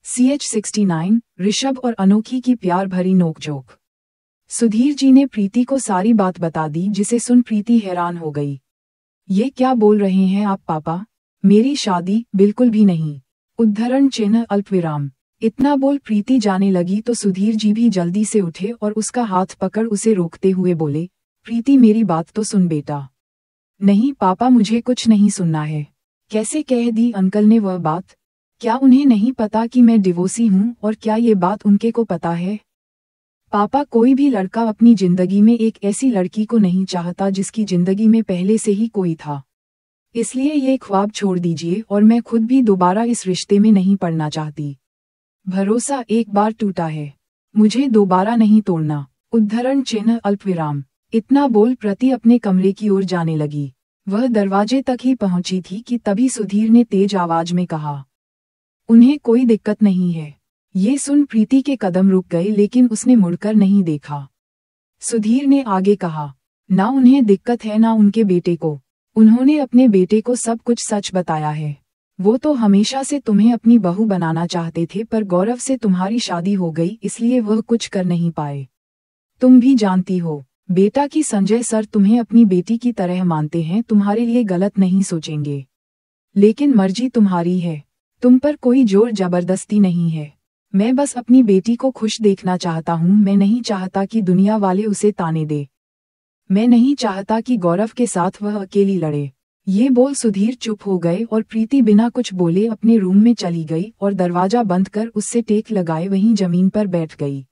CH69 Rishabh और अनोखी की प्यार भरी नोकझोंक। सुधीर जी ने प्रीति को सारी बात बता दी, जिसे सुन प्रीति हैरान हो गई। ये क्या बोल रहे हैं आप पापा? मेरी शादी बिल्कुल भी नहीं। उद्धरण चिन्ह अल्पविराम। इतना बोल प्रीति जाने लगी तो सुधीर जी भी जल्दी से उठे और उसका हाथ पकड़ उसे रोकते हुए बोले, प्रीति मेरी बात तो सुन बेटा। नहीं पापा, मुझे कुछ नहीं सुनना है। कैसे कह दी अंकल ने वह बात? क्या उन्हें नहीं पता कि मैं डिवोर्सी हूँ, और क्या ये बात उनके को पता है? पापा, कोई भी लड़का अपनी जिंदगी में एक ऐसी लड़की को नहीं चाहता जिसकी जिंदगी में पहले से ही कोई था। इसलिए ये ख्वाब छोड़ दीजिए, और मैं खुद भी दोबारा इस रिश्ते में नहीं पड़ना चाहती। भरोसा एक बार टूटा है, मुझे दोबारा नहीं तोड़ना। उद्धरण चिन्ह अल्पविराम। इतना बोल प्रति अपने कमरे की ओर जाने लगी। वह दरवाजे तक ही पहुंची थी कि तभी सुधीर ने तेज आवाज में कहा, उन्हें कोई दिक्कत नहीं है। ये सुन प्रीति के कदम रुक गए, लेकिन उसने मुड़कर नहीं देखा। सुधीर ने आगे कहा, ना उन्हें दिक्कत है ना उनके बेटे को। उन्होंने अपने बेटे को सब कुछ सच बताया है। वो तो हमेशा से तुम्हें अपनी बहू बनाना चाहते थे, पर गौरव से तुम्हारी शादी हो गई, इसलिए वह कुछ कर नहीं पाए। तुम भी जानती हो बेटा कि संजय सर तुम्हें अपनी बेटी की तरह मानते हैं, तुम्हारे लिए गलत नहीं सोचेंगे। लेकिन मर्जी तुम्हारी है, तुम पर कोई जोर जबरदस्ती नहीं है। मैं बस अपनी बेटी को खुश देखना चाहता हूँ। मैं नहीं चाहता कि दुनिया वाले उसे ताने दे। मैं नहीं चाहता कि गौरव के साथ वह अकेली लड़े। ये बोल सुधीर चुप हो गए और प्रीति बिना कुछ बोले अपने रूम में चली गई और दरवाजा बंद कर उससे टेक लगाए वहीं जमीन पर बैठ गई।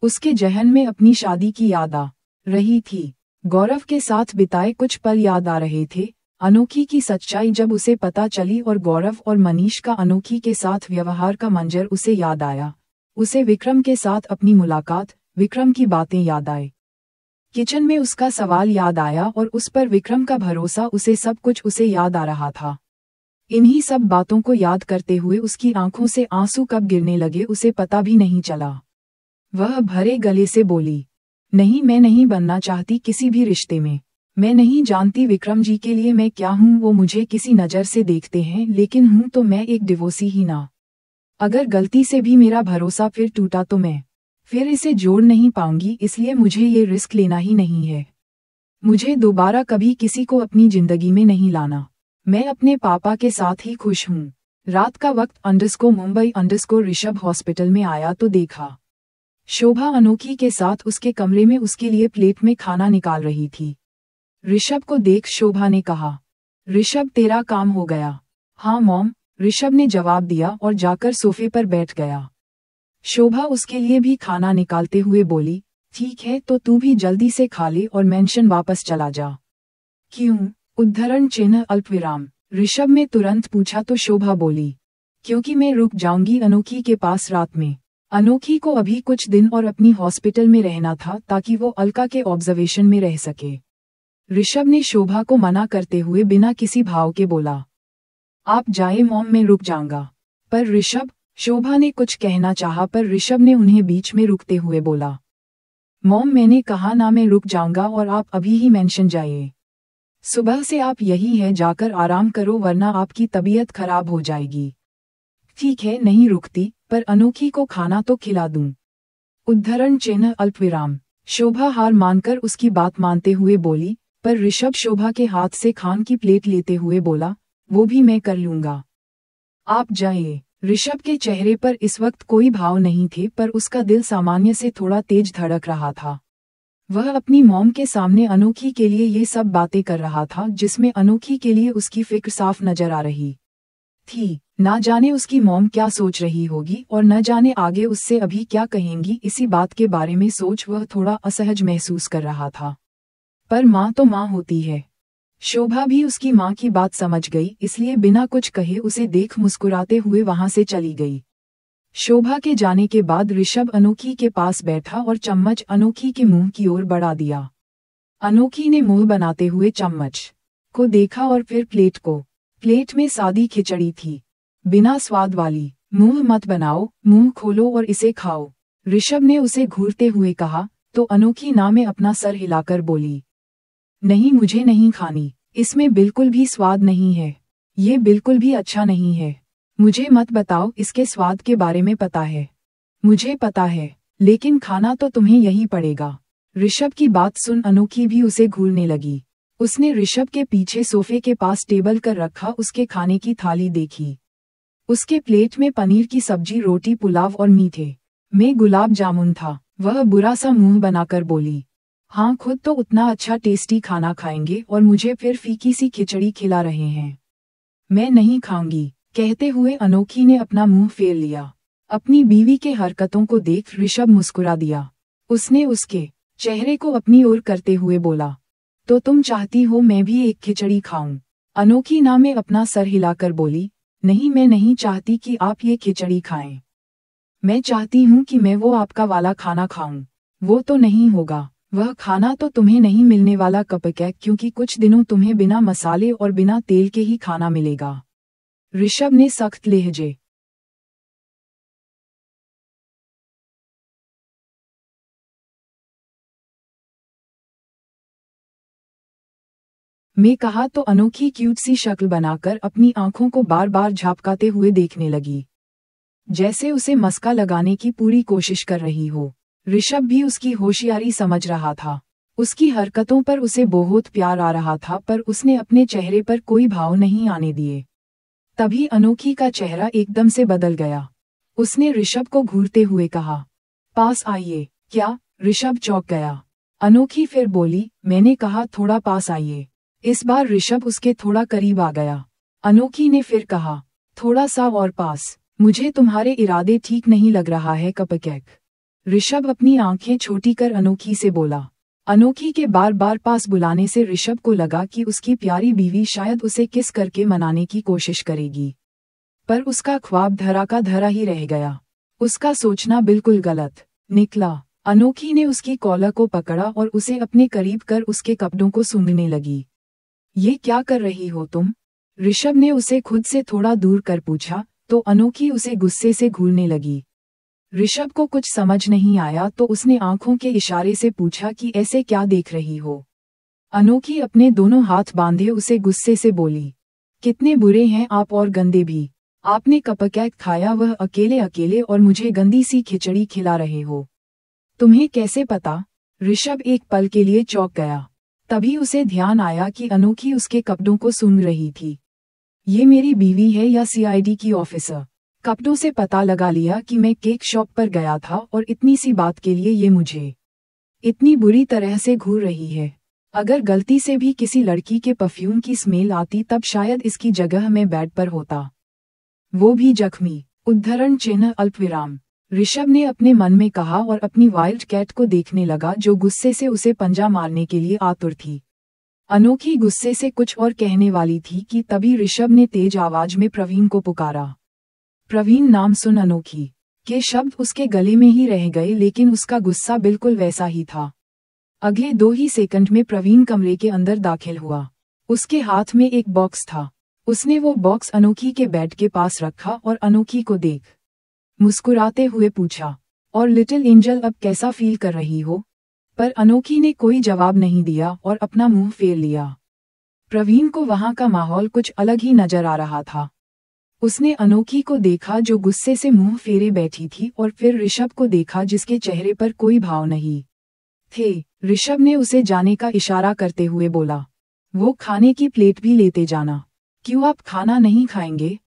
उसके जहन में अपनी शादी की याद आ रही थी। गौरव के साथ बिताए कुछ पल याद आ रहे थे। अनोखी की सच्चाई जब उसे पता चली और गौरव और मनीष का अनोखी के साथ व्यवहार का मंजर उसे याद आया। उसे विक्रम के साथ अपनी मुलाकात, विक्रम की बातें याद आए। किचन में उसका सवाल याद आया और उस पर विक्रम का भरोसा, उसे सब कुछ उसे याद आ रहा था। इन्हीं सब बातों को याद करते हुए उसकी आंखों से आंसू कब गिरने लगे उसे पता भी नहीं चला। वह भरे गले से बोली, नहीं, मैं नहीं बनना चाहती किसी भी रिश्ते में। मैं नहीं जानती विक्रम जी के लिए मैं क्या हूँ। वो मुझे किसी नज़र से देखते हैं, लेकिन हूँ तो मैं एक डिवोर्सी ही ना। अगर गलती से भी मेरा भरोसा फिर टूटा तो मैं फिर इसे जोड़ नहीं पाऊंगी, इसलिए मुझे ये रिस्क लेना ही नहीं है। मुझे दोबारा कभी किसी को अपनी जिंदगी में नहीं लाना। मैं अपने पापा के साथ ही खुश हूँ। रात का वक्त मुंबई ऋषभ हॉस्पिटल में आया तो देखा शोभा अनोखी के साथ उसके कमरे में उसके लिए प्लेट में खाना निकाल रही थी। ऋषभ को देख शोभा ने कहा, ऋषभ तेरा काम हो गया। हाँ मॉम, ऋषभ ने जवाब दिया और जाकर सोफे पर बैठ गया। शोभा उसके लिए भी खाना निकालते हुए बोली, ठीक है तो तू भी जल्दी से खा ले और मेंशन वापस चला जा। क्यों? उद्धरण चिन्ह अल्पविराम। ऋषभ ने तुरंत पूछा तो शोभा बोली, क्योंकि मैं रुक जाऊंगी अनोखी के पास रात में। अनोखी को अभी कुछ दिन और अपनी हॉस्पिटल में रहना था ताकि वो अलका के ऑब्जर्वेशन में रह सके। ऋषभ ने शोभा को मना करते हुए बिना किसी भाव के बोला, आप जाए मॉम, मैं रुक जाऊंगा। पर ऋषभ, शोभा ने कुछ कहना चाहा पर ऋषभ ने उन्हें बीच में रुकते हुए बोला, मॉम मैंने कहा ना मैं रुक जाऊंगा और आप अभी ही मेंशन जाइए। सुबह से आप यही है, जाकर आराम करो वरना आपकी तबीयत खराब हो जाएगी। ठीक है नहीं रुकती, पर अनोखी को खाना तो खिला दूं। उद्धरण चिन्ह अल्पविराम। शोभा हार मानकर उसकी बात मानते हुए बोली, पर ऋषभ शोभा के हाथ से खान की प्लेट लेते हुए बोला, वो भी मैं कर लूंगा, आप जाइए। ऋषभ के चेहरे पर इस वक्त कोई भाव नहीं थे, पर उसका दिल सामान्य से थोड़ा तेज धड़क रहा था। वह अपनी मॉम के सामने अनोखी के लिए ये सब बातें कर रहा था, जिसमें अनोखी के लिए उसकी फिक्र साफ नजर आ रही थी। ना जाने उसकी मॉम क्या सोच रही होगी और न जाने आगे उससे अभी क्या कहेंगी। इसी बात के बारे में सोच वह थोड़ा असहज महसूस कर रहा था। पर माँ तो माँ होती है। शोभा भी उसकी माँ की बात समझ गई, इसलिए बिना कुछ कहे उसे देख मुस्कुराते हुए वहां से चली गई। शोभा के जाने के बाद ऋषभ अनोखी के पास बैठा और चम्मच अनोखी के मुंह की ओर बढ़ा दिया। अनोखी ने मुंह बनाते हुए चम्मच को देखा और फिर प्लेट को। प्लेट में सादी खिचड़ी थी, बिना स्वाद वाली। मुंह मत बनाओ, मुंह खोलो और इसे खाओ, ऋषभ ने उसे घूरते हुए कहा। तो अनोखी ना में अपना सर हिलाकर बोली, नहीं मुझे नहीं खानी, इसमें बिल्कुल भी स्वाद नहीं है, ये बिल्कुल भी अच्छा नहीं है। मुझे मत बताओ, इसके स्वाद के बारे में पता है। मुझे पता है, लेकिन खाना तो तुम्हें यही पड़ेगा। ऋषभ की बात सुन अनोखी भी उसे घूरने लगी। उसने ऋषभ के पीछे सोफे के पास टेबल कर रखा उसके खाने की थाली देखी। उसके प्लेट में पनीर की सब्जी, रोटी, पुलाव और मीठे में गुलाब जामुन था। वह बुरा सा मुंह बनाकर बोली, हाँ, खुद तो उतना अच्छा टेस्टी खाना खाएंगे और मुझे फिर फीकी सी खिचड़ी खिला रहे हैं। मैं नहीं खाऊंगी। कहते हुए अनोखी ने अपना मुंह फेर लिया। अपनी बीवी के हरकतों को देख ऋषभ मुस्कुरा दिया। उसने उसके चेहरे को अपनी ओर करते हुए बोला, तो तुम चाहती हो मैं भी एक खिचड़ी खाऊं? अनोखी ना में अपना सर हिलाकर बोली, नहीं, मैं नहीं चाहती कि आप ये खिचड़ी खाएं। मैं चाहती हूँ कि मैं वो आपका वाला खाना खाऊं। वो तो नहीं होगा। वह खाना तो तुम्हें नहीं मिलने वाला कपकेक, क्योंकि कुछ दिनों तुम्हें बिना मसाले और बिना तेल के ही खाना मिलेगा। ऋषभ ने सख्त लहजे में कहा तो अनोखी क्यूट सी शक्ल बनाकर अपनी आंखों को बार बार झपकाते हुए देखने लगी, जैसे उसे मस्का लगाने की पूरी कोशिश कर रही हो। ऋषभ भी उसकी होशियारी समझ रहा था। उसकी हरकतों पर उसे बहुत प्यार आ रहा था, पर उसने अपने चेहरे पर कोई भाव नहीं आने दिए। तभी अनोखी का चेहरा एकदम से बदल गया। उसने ऋषभ को घूरते हुए कहा, पास आइए। क्या? ऋषभ चौंक गया। अनोखी फिर बोली, मैंने कहा थोड़ा पास आइए। इस बार ऋषभ उसके थोड़ा करीब आ गया। अनोखी ने फिर कहा, थोड़ा सा और पास। मुझे तुम्हारे इरादे ठीक नहीं लग रहा है कपकेक। ऋषभ अपनी आंखें छोटी कर अनोखी से बोला। अनोखी के बार बार पास बुलाने से ऋषभ को लगा कि उसकी प्यारी बीवी शायद उसे किस करके मनाने की कोशिश करेगी, पर उसका ख्वाब धरा का धरा ही रह गया। उसका सोचना बिल्कुल गलत निकला। अनोखी ने उसकी कॉलर को पकड़ा और उसे अपने करीब कर उसके कपड़ों को सूंघने लगी। ये क्या कर रही हो तुम? ऋषभ ने उसे खुद से थोड़ा दूर कर पूछा, तो अनोखी उसे गुस्से से घूरने लगी। ऋषभ को कुछ समझ नहीं आया तो उसने आंखों के इशारे से पूछा कि ऐसे क्या देख रही हो? अनोखी अपने दोनों हाथ बांधे उसे गुस्से से बोली, कितने बुरे हैं आप और गंदे भी। आपने कपकेक खाया, वह अकेले अकेले, और मुझे गंदी सी खिचड़ी खिला रहे हो। तुम्हें कैसे पता? ऋषभ एक पल के लिए चौंक गया। तभी उसे ध्यान आया कि अनोखी उसके कपड़ों को सूंघ रही थी। ये मेरी बीवी है या सीआईडी की ऑफिसर? कपड़ों से पता लगा लिया कि मैं केक शॉप पर गया था और इतनी सी बात के लिए ये मुझे इतनी बुरी तरह से घूर रही है। अगर गलती से भी किसी लड़की के परफ्यूम की स्मेल आती तब शायद इसकी जगह मैं बेड पर होता, वो भी जख्मी। उद्धरण चिन्ह अल्पविराम। ऋषभ ने अपने मन में कहा और अपनी वाइल्ड कैट को देखने लगा जो गुस्से से उसे पंजा मारने के लिए आतुर थी। अनोखी गुस्से से कुछ और कहने वाली थी कि तभी ऋषभ ने तेज आवाज में प्रवीण को पुकारा। प्रवीण नाम सुन अनोखी के शब्द उसके गले में ही रह गए, लेकिन उसका गुस्सा बिल्कुल वैसा ही था। अगले 2 ही सेकंड में प्रवीण कमरे के अंदर दाखिल हुआ। उसके हाथ में एक बॉक्स था। उसने वो बॉक्स अनोखी के बेड के पास रखा और अनोखी को देख मुस्कुराते हुए पूछा, और लिटिल एंजल अब कैसा फील कर रही हो? पर अनोखी ने कोई जवाब नहीं दिया और अपना मुंह फेर लिया। प्रवीण को वहां का माहौल कुछ अलग ही नजर आ रहा था। उसने अनोखी को देखा जो गुस्से से मुंह फेरे बैठी थी, और फिर ऋषभ को देखा जिसके चेहरे पर कोई भाव नहीं थे। ऋषभ ने उसे जाने का इशारा करते हुए बोला, वो खाने की प्लेट भी लेते जाना। क्यों, आप खाना नहीं खाएंगे?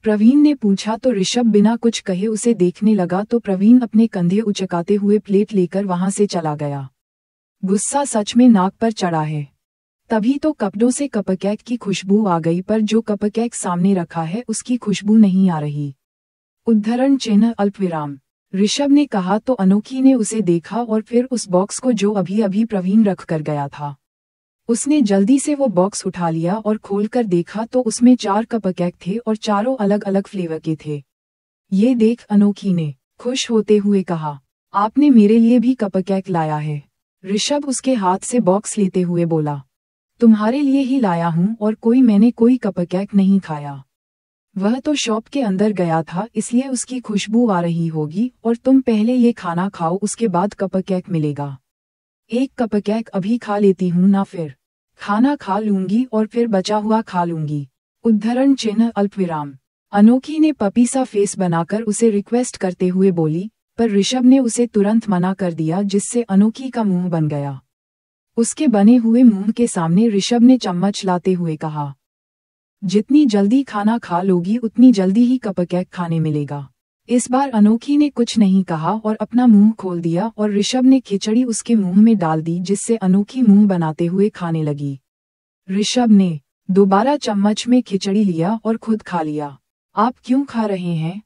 प्रवीण ने पूछा तो ऋषभ बिना कुछ कहे उसे देखने लगा, तो प्रवीण अपने कंधे उचकाते हुए प्लेट लेकर वहां से चला गया। गुस्सा सच में नाक पर चढ़ा है। तभी तो कपड़ों से कपकेक की खुशबू आ गई, पर जो कपकेक सामने रखा है उसकी खुशबू नहीं आ रही। उद्धरण चिन्ह अल्पविराम। ऋषभ ने कहा तो अनोखी ने उसे देखा और फिर उस बॉक्स को जो अभी अभी प्रवीण रख कर गया था। उसने जल्दी से वो बॉक्स उठा लिया और खोलकर देखा तो उसमें 4 कपकेक थे और चारों अलग अलग फ्लेवर के थे। ये देख अनोखी ने खुश होते हुए कहा, आपने मेरे लिए भी कपकेक लाया है? ऋषभ उसके हाथ से बॉक्स लेते हुए बोला, तुम्हारे लिए ही लाया हूँ, और मैंने कोई कपकेक नहीं खाया। वह तो शॉप के अंदर गया था, इसलिए उसकी खुशबू आ रही होगी, और तुम पहले ये खाना खाओ, उसके बाद कपकेक मिलेगा। एक कपकेक अभी खा लेती हूँ ना, फिर खाना खा लूंगी और फिर बचा हुआ खा लूंगी। उद्धरण चिन्ह अल्पविराम। अनोखी ने पपी सा फेस बनाकर उसे रिक्वेस्ट करते हुए बोली, पर ऋषभ ने उसे तुरंत मना कर दिया, जिससे अनोखी का मुंह बन गया। उसके बने हुए मुंह के सामने ऋषभ ने चम्मच लाते हुए कहा, जितनी जल्दी खाना खा लोगी उतनी जल्दी ही कपकेक खाने मिलेगा। इस बार अनोखी ने कुछ नहीं कहा और अपना मुंह खोल दिया और ऋषभ ने खिचड़ी उसके मुंह में डाल दी, जिससे अनोखी मुंह बनाते हुए खाने लगी। ऋषभ ने दोबारा चम्मच में खिचड़ी लिया और खुद खा लिया। आप क्यों खा रहे हैं?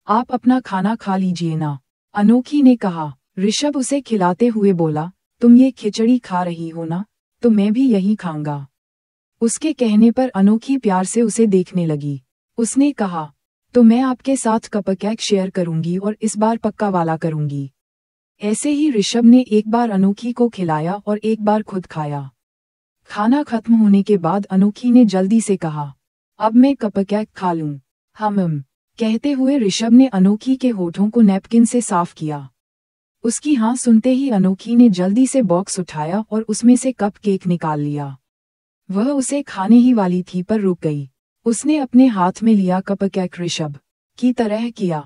आप अपना खाना खा लीजिए ना, अनोखी ने कहा। ऋषभ उसे खिलाते हुए बोला, तुम ये खिचड़ी खा रही हो ना, तो मैं भी यही खाऊंगा। उसके कहने पर अनोखी प्यार से उसे देखने लगी। उसने कहा, तो मैं आपके साथ कपकेक शेयर करूंगी और इस बार पक्का वाला करूंगी। ऐसे ही ऋषभ ने एक बार अनोखी को खिलाया और एक बार खुद खाया। खाना खत्म होने के बाद अनोखी ने जल्दी से कहा, अब मैं कपकेक खा लूं। कहते हुए ऋषभ ने अनोखी के होठों को नैपकिन से साफ किया। उसकी हाँ सुनते ही अनोखी ने जल्दी से बॉक्स उठाया और उसमें से कप केक निकाल लिया। वह उसे खाने ही वाली थी पर रुक गई। उसने अपने हाथ में लिया कपकेक ऋषभ की तरह किया,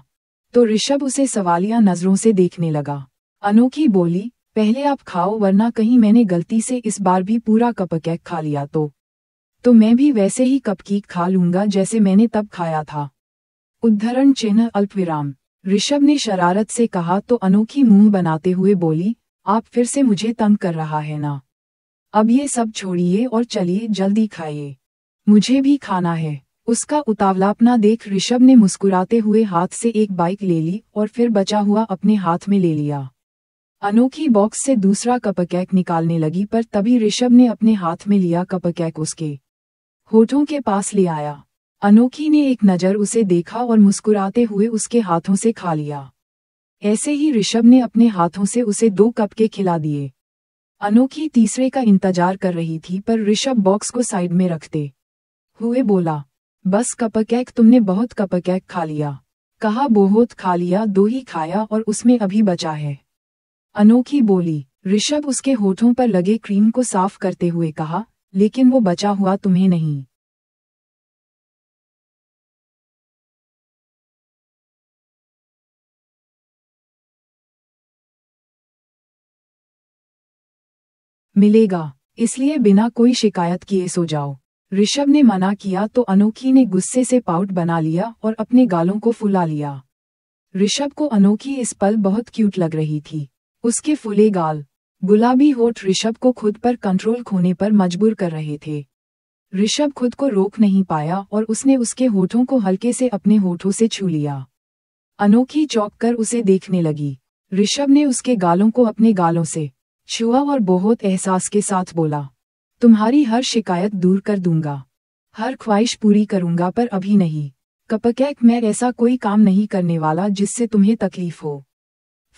तो ऋषभ उसे सवालिया नजरों से देखने लगा। अनोखी बोली, पहले आप खाओ, वरना कहीं मैंने गलती से इस बार भी पूरा कपकेक खा लिया तो मैं भी वैसे ही कपकेक खा लूंगा जैसे मैंने तब खाया था। उद्धरण चिन्ह अल्पविराम। ऋषभ ने शरारत से कहा तो अनोखी मुंह बनाते हुए बोली, आप फिर से मुझे तंग कर रहा है ना? अब ये सब छोड़िए और चलिए जल्दी खाइए, मुझे भी खाना है। उसका उतावलापना देख ऋषभ ने मुस्कुराते हुए हाथ से एक बाइट ले ली और फिर बचा हुआ अपने हाथ में ले लिया। अनोखी बॉक्स से दूसरा कपकेक निकालने लगी, पर तभी ऋषभ ने अपने हाथ में लिया कपकेक उसके होठों के पास ले आया। अनोखी ने एक नज़र उसे देखा और मुस्कुराते हुए उसके हाथों से खा लिया। ऐसे ही ऋषभ ने अपने हाथों से उसे 2 कपकेक खिला दिए। अनोखी तीसरे का इंतजार कर रही थी, पर ऋषभ बॉक्स को साइड में रखते हुए बोला, बस कपकेक, तुमने बहुत कपकेक खा लिया। कहा बहुत खा लिया, 2 ही खाया और उसमें अभी बचा है, अनोखी बोली। ऋषभ उसके होठों पर लगे क्रीम को साफ करते हुए कहा, लेकिन वो बचा हुआ तुम्हें नहीं मिलेगा, इसलिए बिना कोई शिकायत किए सो जाओ। ऋषभ ने मना किया तो अनोखी ने गुस्से से पाउट बना लिया और अपने गालों को फुला लिया। ऋषभ को अनोखी इस पल बहुत क्यूट लग रही थी। उसके फुले गाल, गुलाबी होठ ऋषभ को खुद पर कंट्रोल खोने पर मजबूर कर रहे थे। ऋषभ खुद को रोक नहीं पाया और उसने उसके होठों को हल्के से अपने होठों से छू लिया। अनोखी चौंक कर उसे देखने लगी। ऋषभ ने उसके गालों को अपने गालों से छुआ और बहुत एहसास के साथ बोला, तुम्हारी हर शिकायत दूर कर दूंगा, हर ख्वाहिश पूरी करूंगा, पर अभी नहीं। कपकेक, मैं ऐसा कोई काम नहीं करने वाला जिससे तुम्हें तकलीफ हो,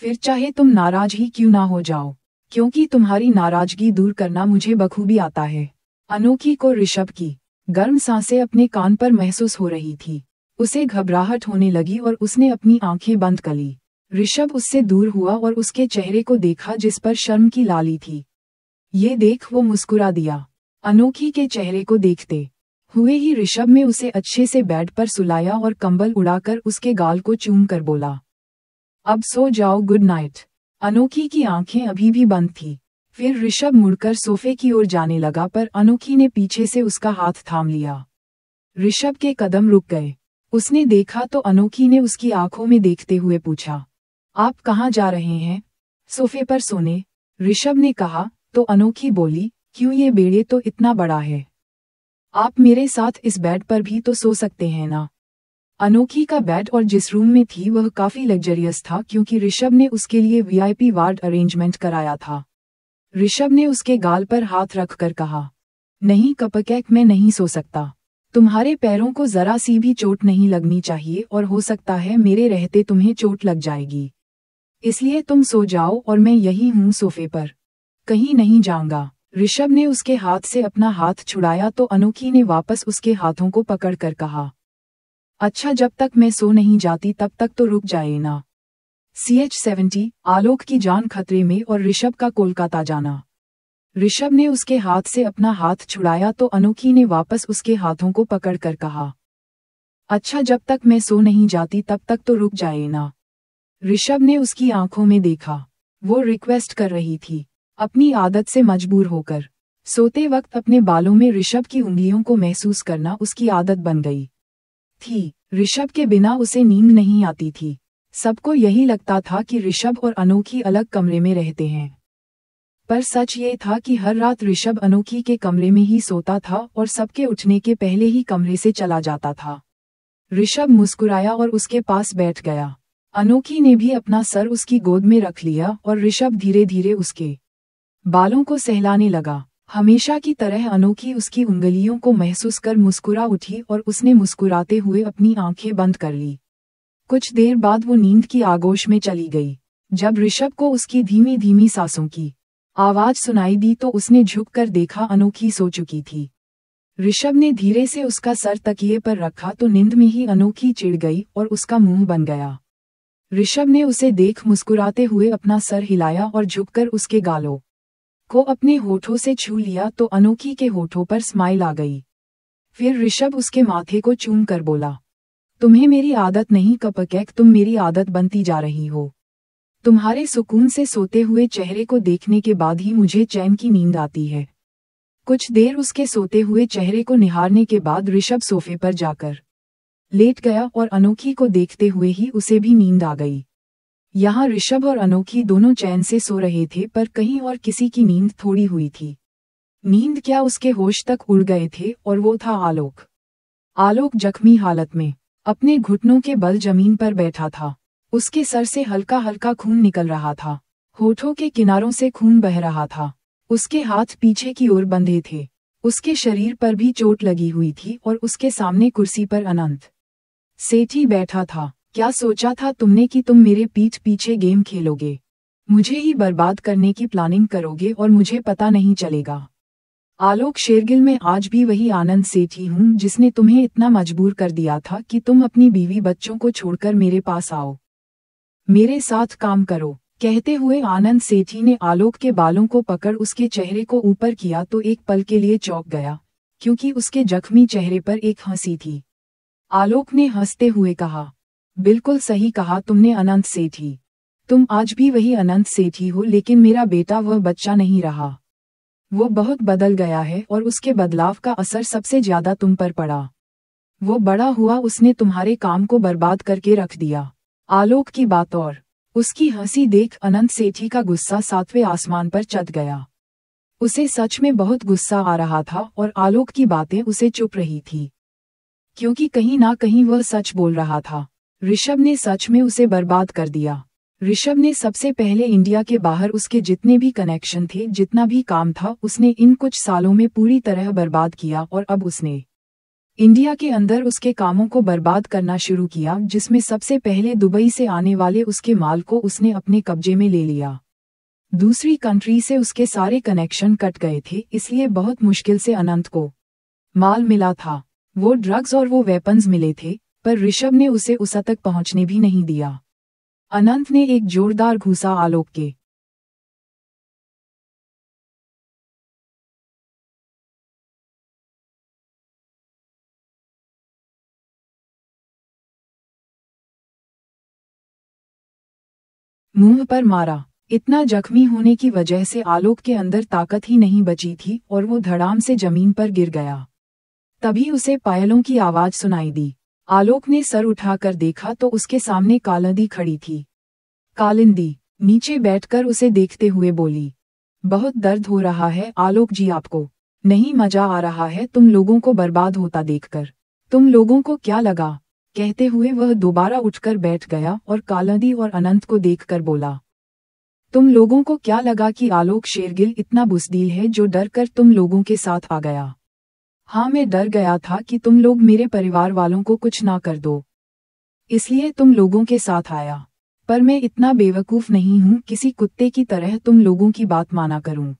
फिर चाहे तुम नाराज ही क्यों ना हो जाओ, क्योंकि तुम्हारी नाराजगी दूर करना मुझे बखूबी आता है। अनोखी को ऋषभ की गर्म सांसें अपने कान पर महसूस हो रही थी। उसे घबराहट होने लगी और उसने अपनी आंखें बंद कर ली। ऋषभ उससे दूर हुआ और उसके चेहरे को देखा जिस पर शर्म की लाली थी। ये देख वो मुस्कुरा दिया। अनोखी के चेहरे को देखते हुए ही ऋषभ ने उसे अच्छे से बेड पर सुलाया और कंबल उड़ाकर उसके गाल को चूम कर बोला, अब सो जाओ, गुड नाइट। अनोखी की आंखें अभी भी बंद थी। फिर ऋषभ मुड़कर सोफे की ओर जाने लगा, पर अनोखी ने पीछे से उसका हाथ थाम लिया। ऋषभ के कदम रुक गए। उसने देखा तो अनोखी ने उसकी आंखों में देखते हुए पूछा, आप कहाँ जा रहे हैं? सोफे पर सोने, ऋषभ ने कहा। तो अनोखी बोली, क्यों, ये बेड तो इतना बड़ा है, आप मेरे साथ इस बेड पर भी तो सो सकते हैं ना। अनोखी का बेड और जिस रूम में थी वह काफी लग्जरियस था, क्योंकि ऋषभ ने उसके लिए वीआईपी वार्ड अरेंजमेंट कराया था। ऋषभ ने उसके गाल पर हाथ रखकर कहा, नहीं कपकेक, मैं नहीं सो सकता। तुम्हारे पैरों को जरा सी भी चोट नहीं लगनी चाहिए और हो सकता है मेरे रहते तुम्हें चोट लग जाएगी, इसलिए तुम सो जाओ और मैं यही हूँ सोफे पर, कहीं नहीं जाऊंगा। ऋषभ ने उसके हाथ से अपना हाथ छुड़ाया तो अनोखी ने वापस उसके हाथों को पकड़कर कहा, अच्छा, जब तक मैं सो नहीं जाती तब तक तो रुक जाए ना। CH-70 आलोक की जान खतरे में और ऋषभ का कोलकाता जाना। ऋषभ ने उसके हाथ से अपना हाथ छुड़ाया तो अनोखी ने वापस उसके हाथों को पकड़कर कहा, अच्छा, जब तक मैं सो नहीं जाती तब तक तो रुक जाए ना। ऋषभ ने उसकी आंखों में देखा। वो रिक्वेस्ट कर रही थी, अपनी आदत से मजबूर होकर। सोते वक्त अपने बालों में ऋषभ की उंगलियों को महसूस करना उसकी आदत बन गई थी। ऋषभ के बिना उसे नींद नहीं आती थी। सबको यही लगता था कि ऋषभ और अनोखी अलग कमरे में रहते हैं, पर सच ये था कि हर रात ऋषभ अनोखी के कमरे में ही सोता था और सबके उठने के पहले ही कमरे से चला जाता था। ऋषभ मुस्कुराया और उसके पास बैठ गया। अनोखी ने भी अपना सर उसकी गोद में रख लिया और ऋषभ धीरे धीरे उसके बालों को सहलाने लगा। हमेशा की तरह अनोखी उसकी उंगलियों को महसूस कर मुस्कुरा उठी और उसने मुस्कुराते हुए अपनी आंखें बंद कर ली। कुछ देर बाद वो नींद की आगोश में चली गई। जब ऋषभ को उसकी धीमी धीमी सांसों की आवाज सुनाई दी तो उसने झुककर देखा, अनोखी सो चुकी थी। ऋषभ ने धीरे से उसका सर तकिए पर रखा तो नींद में ही अनोखी चिढ़ गई और उसका मुंह बन गया। ऋषभ ने उसे देख मुस्कुराते हुए अपना सर हिलाया और झुककर उसके गालों को अपने होठों से छू लिया तो अनोखी के होठों पर स्माइल आ गई। फिर ऋषभ उसके माथे को चूम कर बोला, तुम्हें मेरी आदत नहीं कपकेक, तुम मेरी आदत बनती जा रही हो। तुम्हारे सुकून से सोते हुए चेहरे को देखने के बाद ही मुझे चैन की नींद आती है। कुछ देर उसके सोते हुए चेहरे को निहारने के बाद ऋषभ सोफे पर जाकर लेट गया और अनोखी को देखते हुए ही उसे भी नींद आ गई। यहाँ ऋषभ और अनोखी दोनों चैन से सो रहे थे, पर कहीं और किसी की नींद थोड़ी हुई थी। नींद क्या, उसके होश तक उड़ गए थे और वो था आलोक। आलोक जख्मी हालत में अपने घुटनों के बल जमीन पर बैठा था। उसके सर से हल्का हल्का खून निकल रहा था। होठों के किनारों से खून बह रहा था। उसके हाथ पीछे की ओर बंधे थे। उसके शरीर पर भी चोट लगी हुई थी और उसके सामने कुर्सी पर अनंत सेठी बैठा था। क्या सोचा था तुमने कि तुम मेरे पीठ पीछे गेम खेलोगे, मुझे ही बर्बाद करने की प्लानिंग करोगे और मुझे पता नहीं चलेगा। आलोक शेरगिल, मैं आज भी वही आनंद सेठी हूँ जिसने तुम्हें इतना मजबूर कर दिया था कि तुम अपनी बीवी बच्चों को छोड़कर मेरे पास आओ, मेरे साथ काम करो। कहते हुए आनंद सेठी ने आलोक के बालों को पकड़ उसके चेहरे को ऊपर किया तो एक पल के लिए चौंक गया, क्योंकि उसके जख्मी चेहरे पर एक हंसी थी। आलोक ने हंसते हुए कहा, बिल्कुल सही कहा तुमने अनंत सेठी, तुम आज भी वही अनंत सेठी हो, लेकिन मेरा बेटा वह बच्चा नहीं रहा। वो बहुत बदल गया है और उसके बदलाव का असर सबसे ज्यादा तुम पर पड़ा। वो बड़ा हुआ, उसने तुम्हारे काम को बर्बाद करके रख दिया। आलोक की बात और उसकी हंसी देख अनंत सेठी का गुस्सा सातवें आसमान पर चढ़ गया। उसे सच में बहुत गुस्सा आ रहा था और आलोक की बातें उसे चुप रही थी, क्योंकि कहीं ना कहीं वह सच बोल रहा था। ऋषभ ने सच में उसे बर्बाद कर दिया। ऋषभ ने सबसे पहले इंडिया के बाहर उसके जितने भी कनेक्शन थे, जितना भी काम था, उसने इन कुछ सालों में पूरी तरह बर्बाद किया और अब उसने इंडिया के अंदर उसके कामों को बर्बाद करना शुरू किया, जिसमें सबसे पहले दुबई से आने वाले उसके माल को उसने अपने कब्जे में ले लिया। दूसरी कंट्री से उसके सारे कनेक्शन कट गए थे, इसलिए बहुत मुश्किल से अनंत को माल मिला था। वो ड्रग्स और वो वेपन्स मिले थे, पर ऋषभ ने उसे उस तक पहुंचने भी नहीं दिया। अनंत ने एक जोरदार घूंसा आलोक के मुंह पर मारा। इतना जख्मी होने की वजह से आलोक के अंदर ताकत ही नहीं बची थी और वो धड़ाम से जमीन पर गिर गया। तभी उसे पायलों की आवाज सुनाई दी। आलोक ने सर उठाकर देखा तो उसके सामने कालिंदी खड़ी थी। कालिंदी नीचे बैठकर उसे देखते हुए बोली, बहुत दर्द हो रहा है आलोक जी, आपको नहीं मजा आ रहा है तुम लोगों को बर्बाद होता देखकर? तुम लोगों को क्या लगा? कहते हुए वह दोबारा उठकर बैठ गया और कालिंदी और अनंत को देखकर बोला, तुम लोगों को क्या लगा कि आलोक शेरगिल इतना बुज़दिल है जो डर कर तुम लोगों के साथ आ गया? हाँ, मैं डर गया था कि तुम लोग मेरे परिवार वालों को कुछ ना कर दो, इसलिए तुम लोगों के साथ आया। पर मैं इतना बेवकूफ नहीं हूँ किसी कुत्ते की तरह तुम लोगों की बात माना करूँ।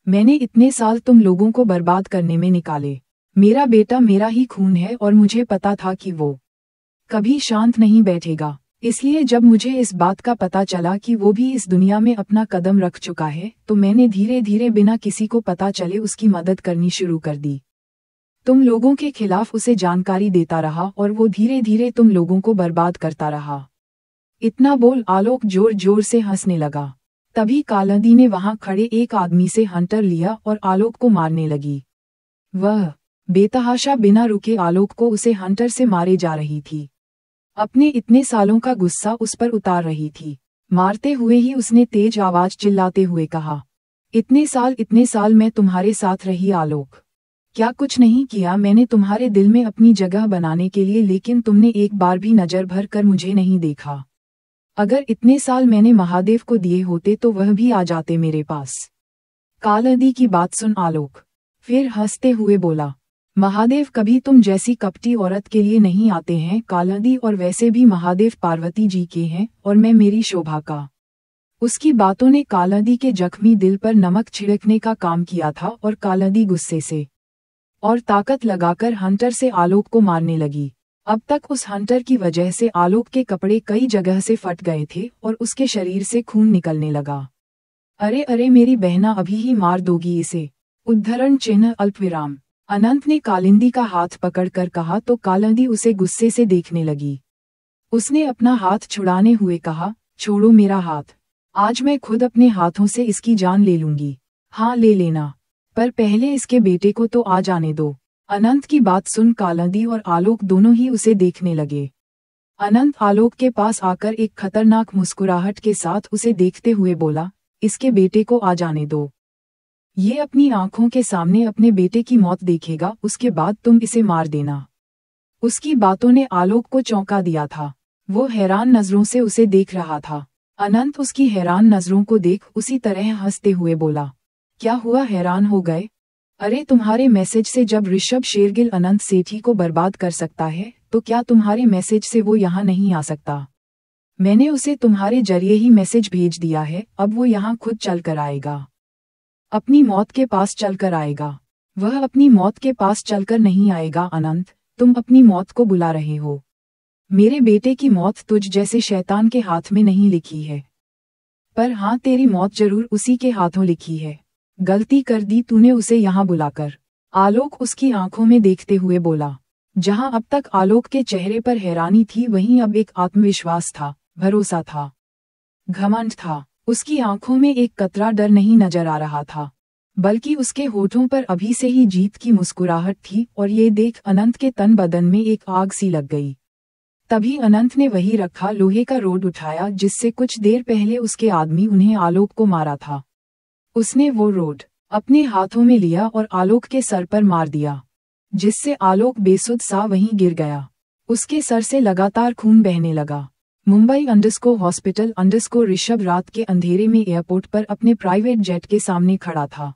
मैंने इतने साल तुम लोगों को बर्बाद करने में निकाले। मेरा बेटा मेरा ही खून है और मुझे पता था कि वो कभी शांत नहीं बैठेगा, इसलिए जब मुझे इस बात का पता चला कि वो भी इस दुनिया में अपना कदम रख चुका है, तो मैंने धीरे धीरे बिना किसी को पता चले उसकी मदद करनी शुरू कर दी। तुम लोगों के खिलाफ उसे जानकारी देता रहा और वो धीरे धीरे तुम लोगों को बर्बाद करता रहा। इतना बोल आलोक जोर जोर से हंसने लगा। तभी कालिंदी ने वहां खड़े एक आदमी से हंटर लिया और आलोक को मारने लगी। वह बेतहाशा बिना रुके आलोक को उसे हंटर से मारे जा रही थी। अपने इतने सालों का गुस्सा उस पर उतार रही थी। मारते हुए ही उसने तेज आवाज चिल्लाते हुए कहा, इतने साल मैं तुम्हारे साथ रही आलोक। क्या कुछ नहीं किया मैंने तुम्हारे दिल में अपनी जगह बनाने के लिए, लेकिन तुमने एक बार भी नजर भर कर मुझे नहीं देखा। अगर इतने साल मैंने महादेव को दिए होते तो वह भी आ जाते मेरे पास। कालिंदी की बात सुन आलोक फिर हंसते हुए बोला, महादेव कभी तुम जैसी कपटी औरत के लिए नहीं आते हैं कालिंदी, और वैसे भी महादेव पार्वती जी के हैं और मैं मेरी शोभा का। उसकी बातों ने कालिंदी के जख्मी दिल पर नमक छिड़कने का काम किया था और कालिंदी गुस्से से और ताकत लगाकर हंटर से आलोक को मारने लगी। अब तक उस हंटर की वजह से आलोक के कपड़े कई जगह से फट गए थे और उसके शरीर से खून निकलने लगा। अरे अरे मेरी बहना, अभी ही मार दोगी इसे। उद्धरण चिन्ह अल्पविराम। अनंत ने कालिंदी का हाथ पकड़कर कहा तो कालिंदी उसे गुस्से से देखने लगी। उसने अपना हाथ छुड़ाने हुए कहा, छोड़ो मेरा हाथ, आज मैं खुद अपने हाथों से इसकी जान ले लूंगी। हाँ ले लेना, पर पहले इसके बेटे को तो आ जाने दो। अनंत की बात सुन कालिंदी और आलोक दोनों ही उसे देखने लगे। अनंत आलोक के पास आकर एक खतरनाक मुस्कुराहट के साथ उसे देखते हुए बोला, इसके बेटे को आ जाने दो। ये अपनी आंखों के सामने अपने बेटे की मौत देखेगा, उसके बाद तुम इसे मार देना। उसकी बातों ने आलोक को चौंका दिया था। वो हैरान नजरों से उसे देख रहा था। अनंत उसकी हैरान नजरों को देख उसी तरह हंसते हुए बोला, क्या हुआ, हैरान हो गए? अरे तुम्हारे मैसेज से जब ऋषभ शेरगिल अनंत सेठी को बर्बाद कर सकता है तो क्या तुम्हारे मैसेज से वो यहाँ नहीं आ सकता? मैंने उसे तुम्हारे जरिए ही मैसेज भेज दिया है, अब वो यहाँ खुद चल कर आएगा। अपनी मौत के पास चलकर आएगा। वह अपनी मौत के पास चलकर नहीं आएगा अनंत, तुम अपनी मौत को बुला रहे हो। मेरे बेटे की मौत तुझ जैसे शैतान के हाथ में नहीं लिखी है, पर हाँ तेरी मौत जरूर उसी के हाथों लिखी है। गलती कर दी तूने उसे यहाँ बुलाकर। आलोक उसकी आंखों में देखते हुए बोला। जहाँ अब तक आलोक के चेहरे पर हैरानी थी वहीं अब एक आत्मविश्वास था, भरोसा था, घमंड था। उसकी आंखों में एक कतरा डर नहीं नजर आ रहा था, बल्कि उसके होठों पर अभी से ही जीत की मुस्कुराहट थी। और ये देख अनंत के तन बदन में एक आग सी लग गई। तभी अनंत ने वही रखा लोहे का रोड उठाया जिससे कुछ देर पहले उसके आदमी उन्हें आलोक को मारा था। उसने वो रोड अपने हाथों में लिया और आलोक के सर पर मार दिया, जिससे आलोक बेसुध सा वहीं गिर गया। उसके सर से लगातार खून बहने लगा। मुंबई हॉस्पिटल ऋषभ रात के अंधेरे में एयरपोर्ट पर अपने प्राइवेट जेट के सामने खड़ा था।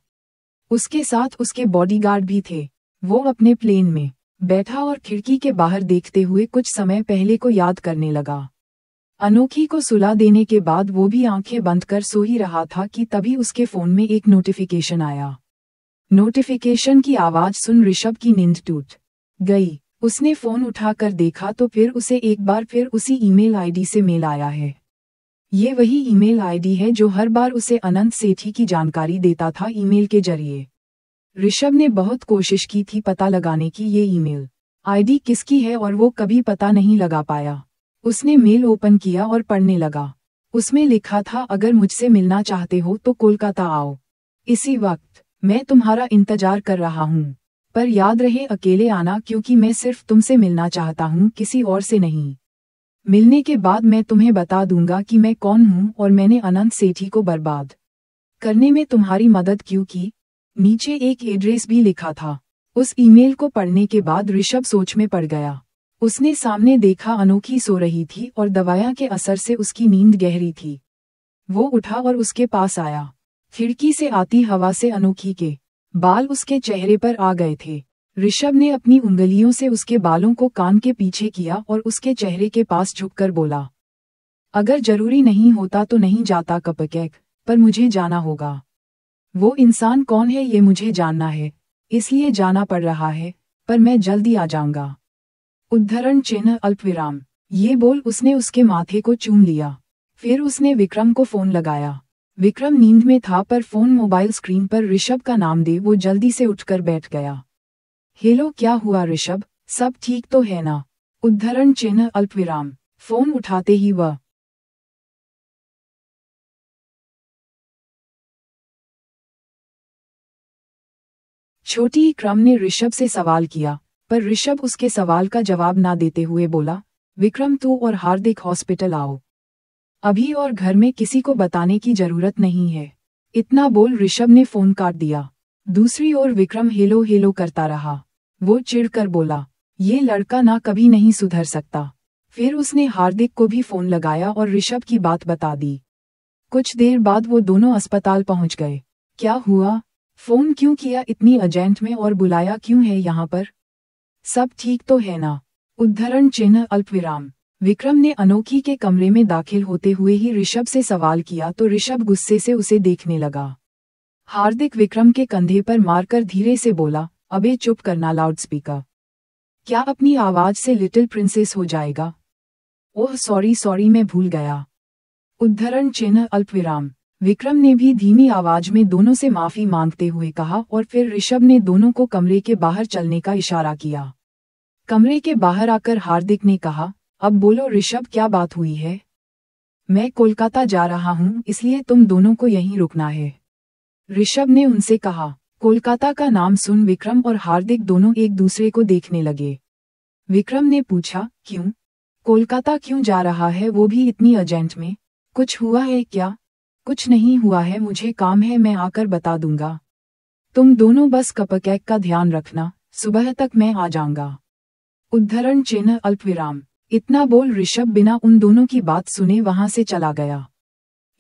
उसके साथ उसके बॉडीगार्ड भी थे। वो अपने प्लेन में बैठा और खिड़की के बाहर देखते हुए कुछ समय पहले को याद करने लगा। अनोखी को सुला देने के बाद वो भी आंखें बंद कर सो ही रहा था कि तभी उसके फोन में एक नोटिफिकेशन आया। नोटिफिकेशन की आवाज सुन ऋषभ की नींद टूट गई। उसने फोन उठाकर देखा तो फिर उसे एक बार फिर उसी ईमेल आईडी से मेल आया है। ये वही ईमेल आईडी है जो हर बार उसे अनंत सेठी की जानकारी देता था ईमेल के जरिए। ऋषभ ने बहुत कोशिश की थी पता लगाने की ये ईमेल आईडी किसकी है और वो कभी पता नहीं लगा पाया। उसने मेल ओपन किया और पढ़ने लगा। उसमें लिखा था, अगर मुझसे मिलना चाहते हो तो कोलकाता आओ। इसी वक्त मैं तुम्हारा इंतजार कर रहा हूँ, पर याद रहे अकेले आना क्योंकि मैं सिर्फ तुमसे मिलना चाहता हूँ, किसी और से नहीं। मिलने के बाद मैं तुम्हें बता दूंगा कि मैं कौन हूँ और मैंने अनंत सेठी को बर्बाद करने में तुम्हारी मदद क्यों की। नीचे एक एड्रेस भी लिखा था। उस ईमेल को पढ़ने के बाद ऋषभ सोच में पड़ गया। उसने सामने देखा अनोखी सो रही थी और दवाइयां के असर से उसकी नींद गहरी थी। वो उठा और उसके पास आया। खिड़की से आती हवा से अनोखी के बाल उसके चेहरे पर आ गए थे। ऋषभ ने अपनी उंगलियों से उसके बालों को कान के पीछे किया और उसके चेहरे के पास झुककर बोला, अगर जरूरी नहीं होता तो नहीं जाता कपकेक, पर मुझे जाना होगा। वो इंसान कौन है ये मुझे जानना है, इसलिए जाना पड़ रहा है, पर मैं जल्दी आ जाऊंगा। उद्धरण चिन्ह अल्पविराम। ये बोल उसने उसके माथे को चूम लिया। फिर उसने विक्रम को फोन लगाया। विक्रम नींद में था पर फोन मोबाइल स्क्रीन पर ऋषभ का नाम दे वो जल्दी से उठकर बैठ गया। हेलो, क्या हुआ ऋषभ, सब ठीक तो है ना? उद्धरण चिन्ह अल्पविराम। फोन उठाते ही वह छोटी क्रम ने ऋषभ से सवाल किया, पर ऋषभ उसके सवाल का जवाब ना देते हुए बोला, विक्रम तू और हार्दिक हॉस्पिटल आओ अभी, और घर में किसी को बताने की जरूरत नहीं है। इतना बोल ऋषभ ने फोन काट दिया। दूसरी ओर विक्रम हेलो हेलो करता रहा। वो चिढ़कर बोला, ये लड़का ना कभी नहीं सुधर सकता। फिर उसने हार्दिक को भी फोन लगाया और ऋषभ की बात बता दी। कुछ देर बाद वो दोनों अस्पताल पहुंच गए। क्या हुआ? फोन क्यों किया इतनी अर्जेंट में, और बुलाया क्यों है यहाँ पर? सब ठीक तो है ना? उद्धरण चिन्ह अल्पविराम। विक्रम ने अनोखी के कमरे में दाखिल होते हुए ही ऋषभ से सवाल किया तो ऋषभ गुस्से से उसे देखने लगा। हार्दिक विक्रम के कंधे पर मारकर धीरे से बोला, अबे चुप करना लाउडस्पीकर। क्या अपनी आवाज से लिटिल प्रिंसेस हो जाएगा? ओह सॉरी मैं भूल गया। उद्धरण चिन्ह अल्पविराम। विक्रम ने भी धीमी आवाज में दोनों से माफी मांगते हुए कहा और फिर ऋषभ ने दोनों को कमरे के बाहर चलने का इशारा किया। कमरे के बाहर आकर हार्दिक ने कहा, अब बोलो ऋषभ, क्या बात हुई है? मैं कोलकाता जा रहा हूँ, इसलिए तुम दोनों को यहीं रुकना है, ऋषभ ने उनसे कहा। कोलकाता का नाम सुन विक्रम और हार्दिक दोनों एक दूसरे को देखने लगे। विक्रम ने पूछा, क्यों? कोलकाता क्यों जा रहा है, वो भी इतनी अर्जेंट में? कुछ हुआ है क्या? कुछ नहीं हुआ है, मुझे काम है, मैं आकर बता दूंगा। तुम दोनों बस कपकेक का ध्यान रखना, सुबह तक मैं आ जाऊंगा। उद्धरण चिन्ह अल्पविराम। इतना बोल ऋषभ बिना उन दोनों की बात सुने वहां से चला गया।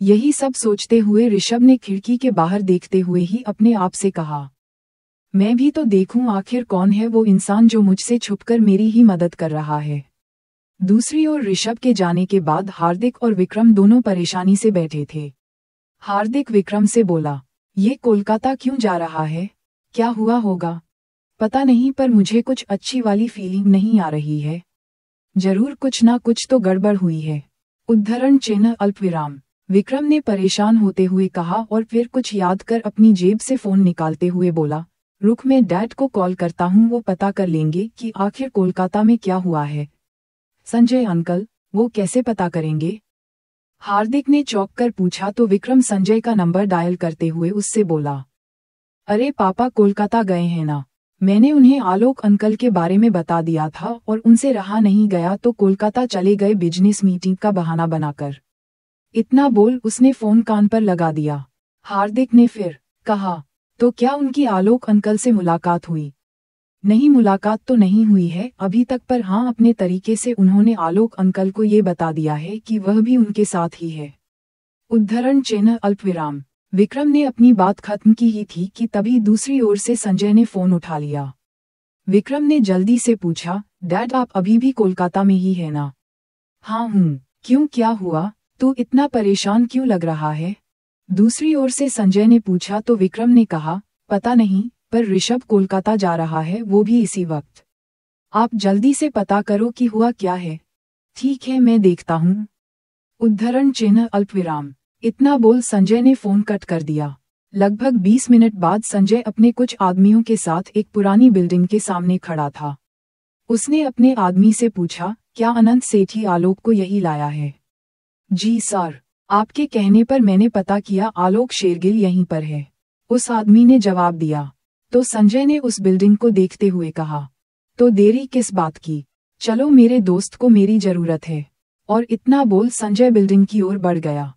यही सब सोचते हुए ऋषभ ने खिड़की के बाहर देखते हुए ही अपने आप से कहा, मैं भी तो देखूं आखिर कौन है वो इंसान जो मुझसे छुपकर मेरी ही मदद कर रहा है। दूसरी ओर ऋषभ के जाने के बाद हार्दिक और विक्रम दोनों परेशानी से बैठे थे। हार्दिक विक्रम से बोला, ये कोलकाता क्यों जा रहा है? क्या हुआ होगा? पता नहीं, पर मुझे कुछ अच्छी वाली फीलिंग नहीं आ रही है। जरूर कुछ ना कुछ तो गड़बड़ हुई है। उद्धरण चिन्ह अल्पविराम। विक्रम ने परेशान होते हुए कहा और फिर कुछ याद कर अपनी जेब से फोन निकालते हुए बोला, रुक मैं डैड को कॉल करता हूँ, वो पता कर लेंगे कि आखिर कोलकाता में क्या हुआ है। संजय अंकल, वो कैसे पता करेंगे? हार्दिक ने चौंक कर पूछा तो विक्रम संजय का नंबर डायल करते हुए उससे बोला, अरे पापा कोलकाता गए हैं ना, मैंने उन्हें आलोक अंकल के बारे में बता दिया था और उनसे रहा नहीं गया तो कोलकाता चले गए बिजनेस मीटिंग का बहाना बनाकर। इतना बोल उसने फोन कान पर लगा दिया। हार्दिक ने फिर कहा, तो क्या उनकी आलोक अंकल से मुलाकात हुई? नहीं, मुलाकात तो नहीं हुई है अभी तक, पर हाँ अपने तरीके से उन्होंने आलोक अंकल को ये बता दिया है कि वह भी उनके साथ ही है। उद्धरण चिन्ह अल्पविराम। विक्रम ने अपनी बात खत्म की ही थी कि तभी दूसरी ओर से संजय ने फोन उठा लिया। विक्रम ने जल्दी से पूछा, डैड आप अभी भी कोलकाता में ही है ना? हाँ हूँ। क्यों, क्या हुआ? तू इतना परेशान क्यों लग रहा है? दूसरी ओर से संजय ने पूछा तो विक्रम ने कहा, पता नहीं, पर ऋषभ कोलकाता जा रहा है, वो भी इसी वक्त। आप जल्दी से पता करो कि हुआ क्या है। ठीक है, मैं देखता हूँ। उद्धरण चिन्ह अल्पविराम। इतना बोल संजय ने फोन कट कर दिया। लगभग 20 मिनट बाद संजय अपने कुछ आदमियों के साथ एक पुरानी बिल्डिंग के सामने खड़ा था। उसने अपने आदमी से पूछा, क्या अनंत सेठी आलोक को यही लाया है? जी सर, आपके कहने पर मैंने पता किया, आलोक शेरगिल यहीं पर है, उस आदमी ने जवाब दिया। तो संजय ने उस बिल्डिंग को देखते हुए कहा, तो देरी किस बात की, चलो मेरे दोस्त को मेरी जरूरत है। और इतना बोल संजय बिल्डिंग की ओर बढ़ गया।